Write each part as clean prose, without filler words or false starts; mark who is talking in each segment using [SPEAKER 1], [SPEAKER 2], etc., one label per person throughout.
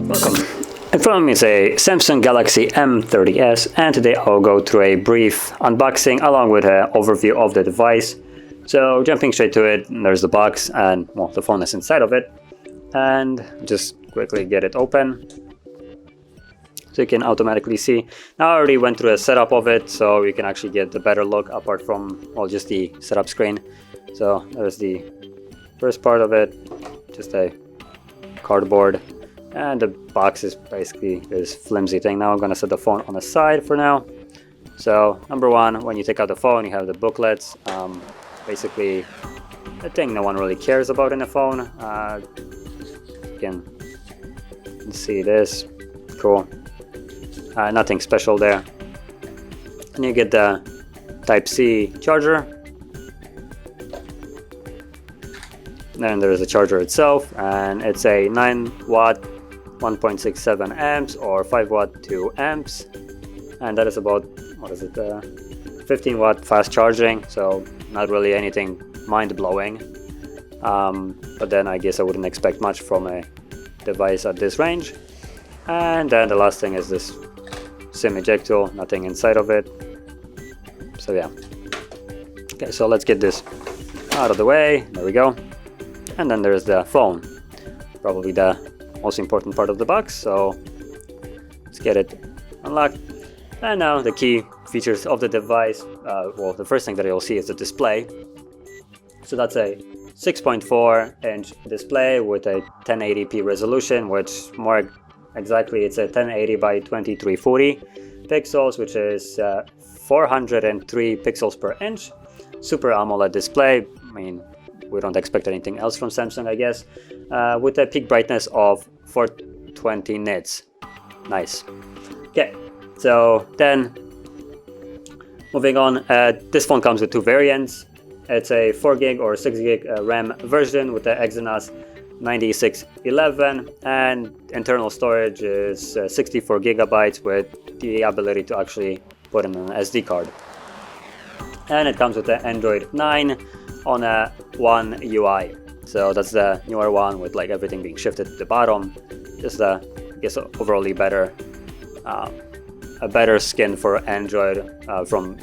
[SPEAKER 1] Welcome. In front of me is a Samsung Galaxy M30s, and today I'll go through a brief unboxing along with an overview of the device. So jumping straight to it, there's the box and well, the phone is inside of it, and just quickly get it open so you can automatically see. Now I already went through a setup of it, so you can actually get the better look apart from well, just the setup screen. So there's the first part of it, just a cardboard. And the box is basically this flimsy thing. Now I'm going to set the phone on the side for now. So number one, when you take out the phone, you have the booklets. Basically, a thing no one really cares about in a phone. You can see this. Cool. Nothing special there. And you get the Type-C charger. Then there's the charger itself, and it's a 9 watt 1.67 amps or 5 watt 2 amps, and that is about, what is it, 15 watt fast charging, so not really anything mind-blowing, but then I guess I wouldn't expect much from a device at this range. And then the last thing is this SIM eject tool, nothing inside of it. So yeah, okay, so let's get this out of the way. There we go. And then there's the phone, probably the most important part of the box, so let's get it unlocked. And now the key features of the device. Well, the first thing that you'll see is the display. So that's a 6.4 inch display with a 1080p resolution, which more exactly it's a 1080 by 2340 pixels, which is 403 pixels per inch. Super AMOLED display. I mean, we don't expect anything else from Samsung, I guess, with a peak brightness of 420 nits. Nice. Okay, so then moving on, this phone comes with two variants. It's a 4 gig or 6 gig RAM version with the Exynos 9611, and internal storage is 64 gigabytes with the ability to actually put in an SD card. And it comes with the Android 9 on a One UI. So that's the newer one with like everything being shifted to the bottom. Just I guess overall better, a better skin for Android from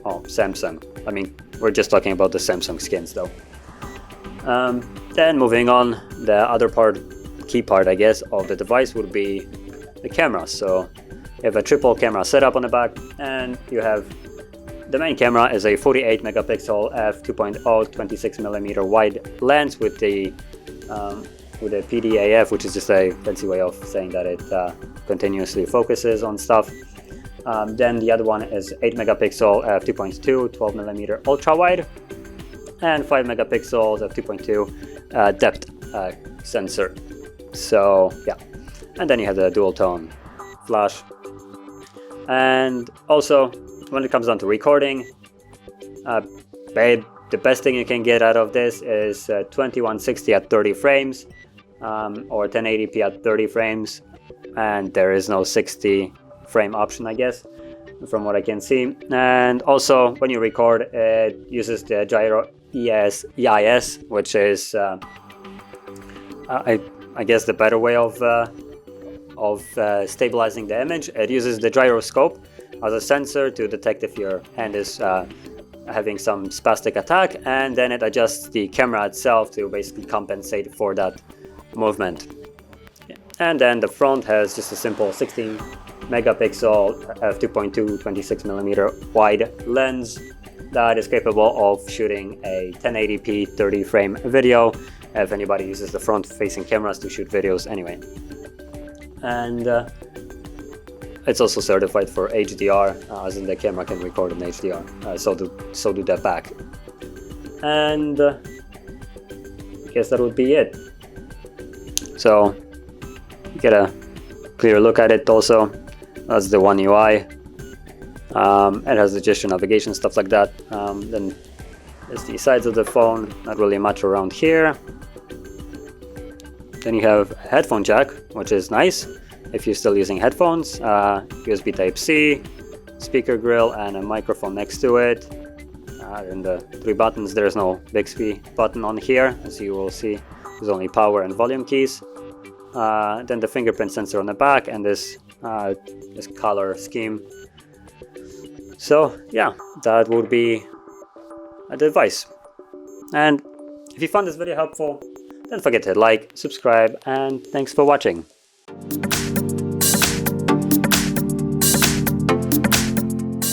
[SPEAKER 1] Samsung. I mean, we're just talking about the Samsung skins though. Then moving on, the other key part I guess of the device would be the camera. So you have a triple camera setup on the back, and you have the main camera is a 48 megapixel f2.0 26mm wide lens with the PDAF, which is just a fancy way of saying that it continuously focuses on stuff. Then the other one is 8 megapixel f2.2 12mm ultra wide, and 5 megapixels f2.2 depth sensor. So yeah, and then you have the dual tone flash. And also, when it comes down to recording, the best thing you can get out of this is 2160 at 30 frames or 1080p at 30 frames, and there is no 60 frame option, I guess, from what I can see. And also, when you record, it uses the gyro EIS, which is I guess the better way of stabilizing the image. It uses the gyroscope as a sensor to detect if your hand is having some spastic attack, and then it adjusts the camera itself to basically compensate for that movement. And then the front has just a simple 16 megapixel f2.2 26mm wide lens that is capable of shooting a 1080p 30 frame video if anybody uses the front facing cameras to shoot videos anyway. And it's also certified for HDR, as in the camera can record in HDR, so do the back. And I guess that would be it. So you get a clear look at it also. That's the One UI. It has the gesture navigation, stuff like that. Then there's the sides of the phone, not really much around here. Then you have a headphone jack, which is nice if you're still using headphones. USB Type-C, speaker grill, and a microphone next to it. In the 3 buttons, there's no Bixby button on here, as you will see. There's only power and volume keys. Then the fingerprint sensor on the back, and this color scheme. So yeah, that would be a device. And if you found this video helpful, don't forget to like, subscribe, and thanks for watching.